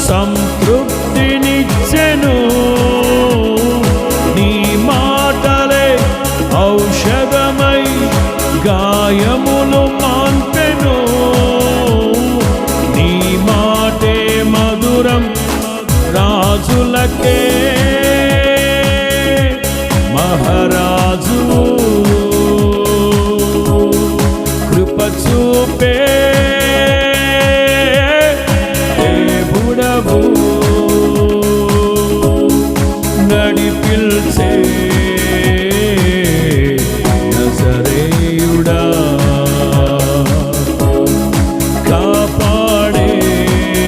సంతృప్తినిచ్చెను. నీ మాటలే ఔషధమై గాయములు మాన్పెను. నీ మాటే మధురం రాజులకే మహారాజులకే